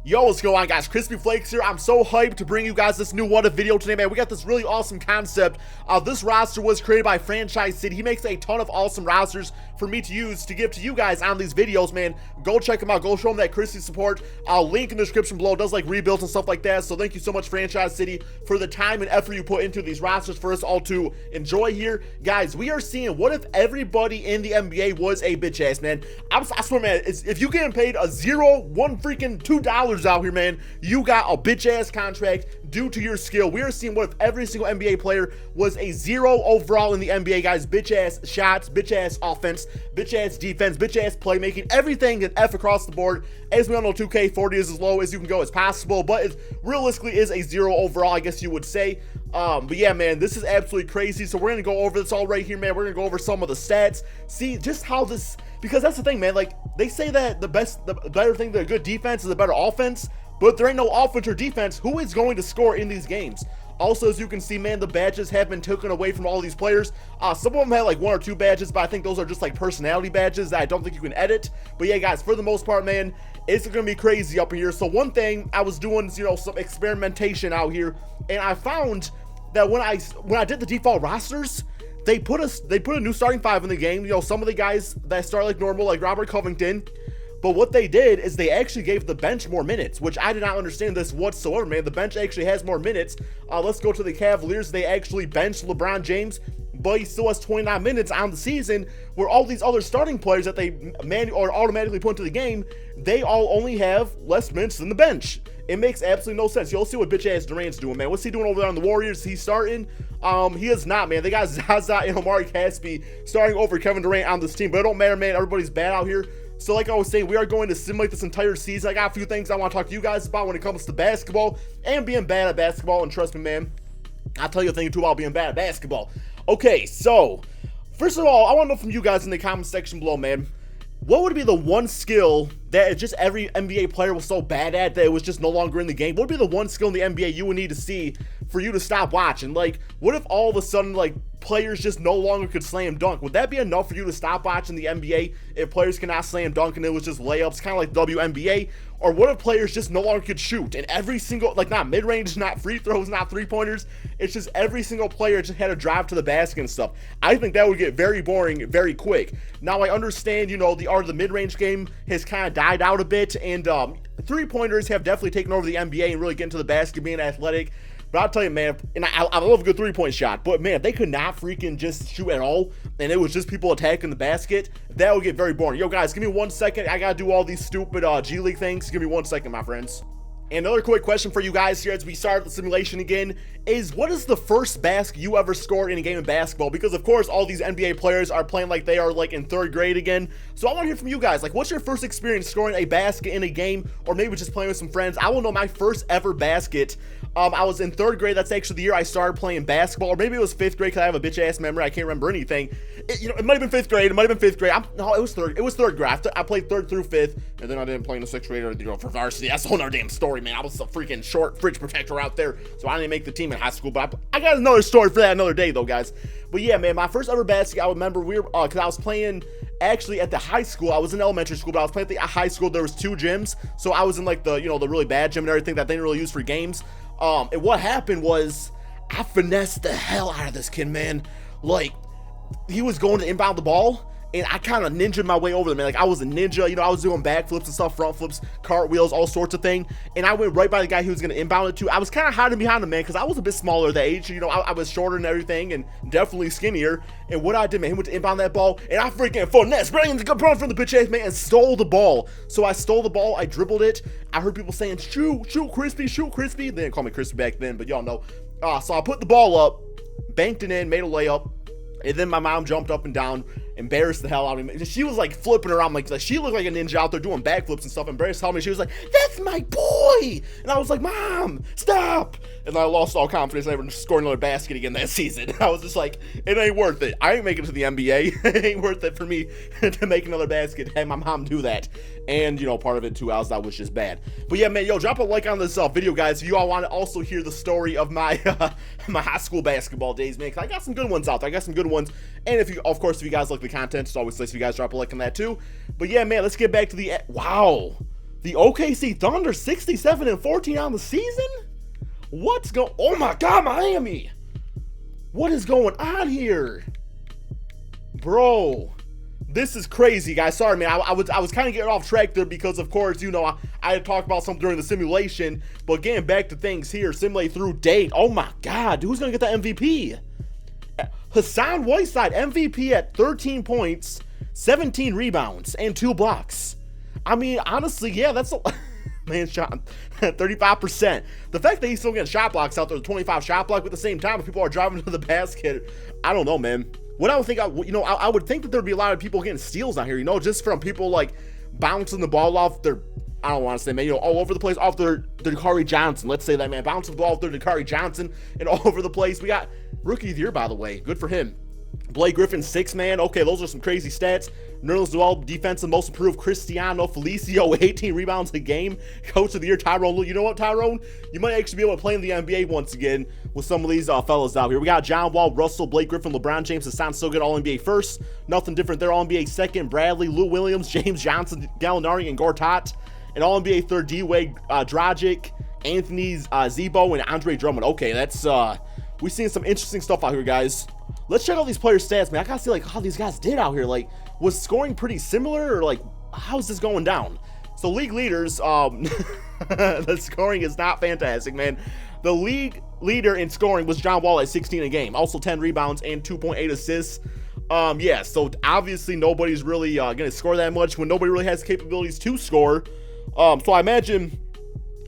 Yo, what's going on, guys? Crispy Flakes here. I'm so hyped to bring you guys this new What If video today, man. We got this really awesome concept. This roster was created by Franchise City. He makes a ton of awesome rosters for me to use to give to you guys on these videos, man. Go check him out. Go show him that Crispy support. I'll link in the description below. It does like rebuilds and stuff like that. So thank you so much, Franchise City, for the time and effort you put into these rosters for us all to enjoy here. Guys, we are seeing what if everybody in the NBA was a bitch ass, man. I swear, man, if you getting paid a $0, $1 freaking $2 out here, man, you got a bitch ass contract due to your skill. We are seeing what if every single NBA player was a 0 overall in the NBA, guys. Bitch ass shots, bitch ass offense, bitch ass defense, bitch ass playmaking, everything an F across the board. As we all know, 2K40 is as low as you can go as possible, but it realistically is a 0 overall, I guess you would say. But yeah, man, this is absolutely crazy. So we're gonna go over this all right here, man. We're gonna go over some of the stats, see just how this, because that's the thing, man. Like, they say that the better thing, the good defense is a better offense, but if there ain't no offense or defense, who is going to score in these games? Also, as you can see, man, the badges have been taken away from all these players. Some of them had like 1 or 2 badges, but I think those are just like personality badges that I don't think you can edit. But yeah, guys, for the most part, man, it's gonna be crazy up in here. So one thing I was doing, you know, some experimentation out here, and I found that when I did the default rosters, they put a new starting 5 in the game. You know, some of the guys that start like normal, like Robert Covington. But what they did is they actually gave the bench more minutes, which I did not understand this whatsoever, man. The bench actually has more minutes. Let's go to the Cavaliers. They actually benched LeBron James, but he still has 29 minutes on the season, where all these other starting players that they automatically put into the game, they all only have less minutes than the bench. It makes absolutely no sense. You'll see what bitch ass Durant's doing, man. What's he doing over there on the Warriors? He's starting. He is not, man. They got Zaza and Omari Caspi starting over Kevin Durant on this team, but it don't matter, man. Everybody's bad out here. So like I was saying, we are going to simulate this entire season. I got a few things I want to talk to you guys about when it comes to basketball and being bad at basketball. And trust me, man, I'll tell you a thing or two about being bad at basketball. Okay, so first of all, I want to know from you guys in the comment section below, man, what would be the one skill that just every NBA player was so bad at that it was just no longer in the game? What would be the one skill in the NBA you would need to see for you to stop watching? Like, what if all of a sudden, like, players just no longer could slam dunk? Would that be enough for you to stop watching the NBA if players cannot slam dunk and it was just layups, kind of like WNBA? Or what if players just no longer could shoot, and every single, like, not mid-range, not free throws, not three-pointers, it's just every single player just had to drive to the basket and stuff? I think that would get very boring very quick. Now, I understand, you know, the art of the mid-range game has kind of died out a bit, and three-pointers have definitely taken over the NBA and really getting to the basket, being athletic. But I'll tell you, man, and I love a good three-point shot, but man, if they could not freaking just shoot at all, and it was just people attacking the basket, that would get very boring. Yo, guys, give me 1 second. I gotta do all these stupid G League things. Give me 1 second, my friends. And another quick question for you guys here as we start the simulation again is, what is the first basket you ever scored in a game of basketball? Because of course all these NBA players are playing like they are like in 3rd grade again. So I want to hear from you guys. Like, what's your first experience scoring a basket in a game, or maybe just playing with some friends? I will know my first ever basket. I was in 3rd grade. That's actually the year I started playing basketball, or maybe it was 5th grade because I have a bitch ass memory. I can't remember anything. It might have been 5th grade. It might have been 5th grade. No, it was 3rd. It was 3rd grade. I played 3rd through 5th, and then I didn't play in the 6th grade or, you know, for varsity. That's a whole nother damn story, man. I was a freaking short fridge protector out there, so I didn't make the team in high school. But I got another story for that another day, though, guys. But yeah, man, my first ever basket, I remember because I was playing actually at the high school. I was in elementary school, but I was playing at the high school. There was 2 gyms, so I was in like the, you know, the really bad gym and everything that they didn't really use for games. And what happened was I finessed the hell out of this kid, man. Like, he was going to inbound the ball, and I kind of ninja'd my way over there, man. Like, I was a ninja, you know, I was doing backflips and stuff, front flips, cartwheels, all sorts of things. And I went right by the guy who was going to inbound it to. I was kind of hiding behind him, man, because I was a bit smaller that age. You know, I was shorter and everything, and definitely skinnier. And what I did, man, he went to inbound that ball, and I freaking finesse, bringing the good run from the bitch ass, man, and stole the ball. So I stole the ball, I dribbled it. I heard people saying, shoot Crispy, shoot Crispy. They didn't call me Crispy back then, but y'all know. So I put the ball up, banked it in, made a layup. And then my mom jumped up and down, embarrassed the hell out of me. She was like flipping around, like she looked like a ninja out there doing backflips and stuff. Embarrassed to tell me, she was like, "That's my boy!" And I was like, "Mom, stop!" And I lost all confidence. I never scored another basket again that season. I was just like, "It ain't worth it. I ain't making it to the NBA. It ain't worth it for me to make another basket. Have my mom do that." And, you know, part of it too, I was just bad. But yeah, man, yo, drop a like on this video, guys, if you all want to also hear the story of my my high school basketball days, man, because I got some good ones out there. I got some good ones. And if you, of course, if you guys like the content, it's always nice if you guys drop a like on that too. But yeah, man, let's get back to the The OKC Thunder 67-14 on the season? What's going? Oh my God, Miami! What is going on here, bro? This is crazy, guys. Sorry, man. I was kind of getting off track there because, of course, you know, I had talked about something during the simulation. But getting back to things here, simulate through date. Oh my God, who's gonna get the MVP? Hassan Whiteside, MVP at 13 points, 17 rebounds, and 2 blocks. I mean, honestly, yeah, that's a man shot 35%. The fact that he's still getting shot blocks out there, the 25 shot block, but at the same time, if people are driving to the basket, I don't know, man. What I would think, I would think that there'd be a lot of people getting steals out here, you know, just from people like bouncing the ball off their, I don't want to say, man, you know, all over the place, off their Dakari Johnson. Let's say that, man, bouncing the ball off their Dakari Johnson and all over the place. We got rookie of the year, by the way. Good for him. Blake Griffin, 6 man. Okay, those are some crazy stats. Nerlens Noel, defensive most improved. Cristiano Felicio, 18 rebounds a game. Coach of the year, Tyrone Lue. You know what, Tyrone? You might actually be able to play in the NBA once again with some of these fellas out here. We got John Wall, Russell, Blake Griffin, LeBron James, Hassan still good All-NBA first. Nothing different there. All-NBA second, Bradley, Lou Williams, James Johnson, Gallinari, and Gortat. And All-NBA third, D-Wade, Dragic, Anthony Zebo, and Andre Drummond. Okay, that's, we've seen some interesting stuff out here, guys. Let's check out these players' stats, man. I gotta see, like, how these guys did out here. Like, was scoring pretty similar, or, like, how's this going down? So, league leaders, the scoring is not fantastic, man. The league leader in scoring was John Wall at 16 a game. Also, 10 rebounds and 2.8 assists. Yeah, so, obviously, nobody's really gonna score that much when nobody really has capabilities to score. So, I imagine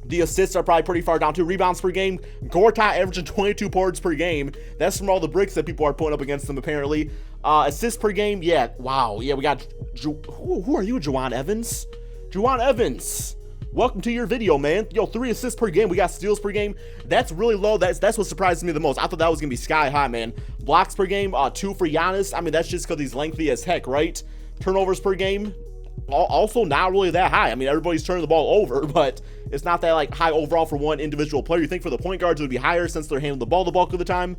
the assists are probably pretty far down too. Rebounds per game, Gortat averaging 22 boards per game. That's from all the bricks that people are putting up against them, apparently. Assists per game, yeah, wow. Yeah, we got, who are you, Juwan Evans? Juwan Evans, welcome to your video, man. Yo, 3 assists per game. We got steals per game. That's really low. That's what surprises me the most. I thought that was going to be sky high, man. Blocks per game, 2 for Giannis. I mean, that's just because he's lengthy as heck, right? Turnovers per game, also not really that high. I mean, everybody's turning the ball over, but it's not that like high overall for one individual player. You think for the point guards it would be higher since they're handling the ball the bulk of the time.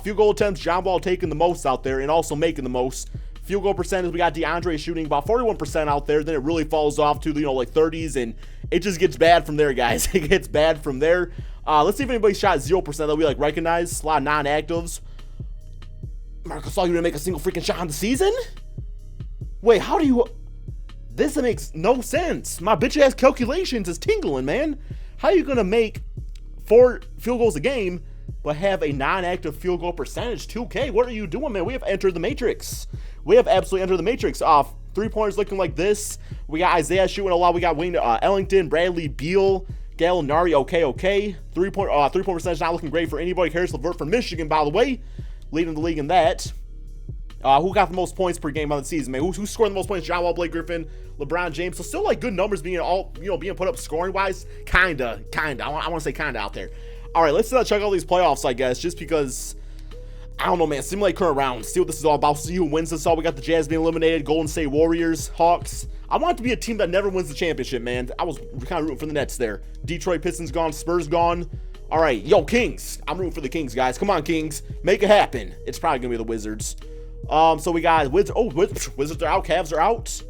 Field goal attempts, John Wall taking the most out there and also making the most. Field goal percentage, we got DeAndre shooting about 41% out there. Then it really falls off to, you know, like 30s, and it just gets bad from there, guys. It gets bad from there. Let's see if anybody shot 0% that we like recognize. A lot of non-actives. Marcus All, you didn't make a single freaking shot on the season? Wait, how do you? This makes no sense. My bitch ass calculations is tingling, man. How are you gonna make 4 field goals a game but have a non-active field goal percentage? 2K, what are you doing, man? We have entered the matrix. We have absolutely entered the matrix. 3-pointers looking like this. We got Isaiah shooting a lot. We got Wayne Ellington, Bradley Beal, Gallinari. Okay. 3-point percentage not looking great for anybody. Harris LeVert from Michigan, by the way, leading the league in that. Who got the most points per game on the season, man? Who scored the most points? John Wall, Blake Griffin, LeBron James. So still like good numbers being being put up scoring wise. Kinda. I want to say kinda out there. All right, let's check out these playoffs, I guess, just because I don't know, man. Simulate current rounds. See what this is all about. See who wins this all. We got the Jazz being eliminated. Golden State Warriors, Hawks. I want it to be a team that never wins the championship, man. I was kind of rooting for the Nets there. Detroit Pistons gone. Spurs gone. All right, yo, Kings. I'm rooting for the Kings, guys. Come on, Kings. Make it happen. It's probably going to be the Wizards. So we got Wizards are out, Cavs are out,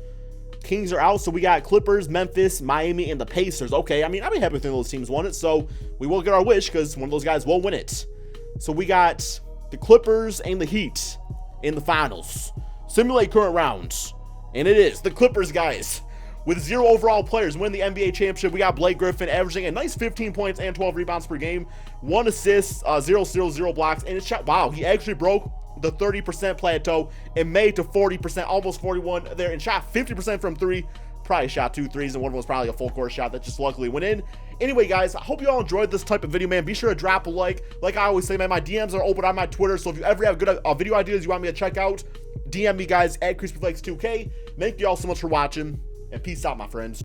Kings are out. So we got Clippers, Memphis, Miami, and the Pacers. Okay, I mean, I'd be happy if those teams won it, so we will get our wish because one of those guys will win it. So we got the Clippers and the Heat in the finals. Simulate current rounds, and it is the Clippers, guys, with 0 overall players win the NBA championship. We got Blake Griffin averaging a nice 15 points and 12 rebounds per game, 1 assist, 0 steals, 0 blocks, and it's shot. Wow, he actually broke the 30% plateau and made to 40%, almost 41 there, and shot 50% from 3. Probably shot 2 threes, and one was probably a full court shot that just luckily went in. Anyway, guys, I hope you all enjoyed this type of video, man. Be sure to drop a like. Like I always say, man, my DMs are open on my Twitter, so if you ever have good video ideas you want me to check out, DM me, guys, at CrispyFlakes2K. Thank you all so much for watching, and peace out, my friends.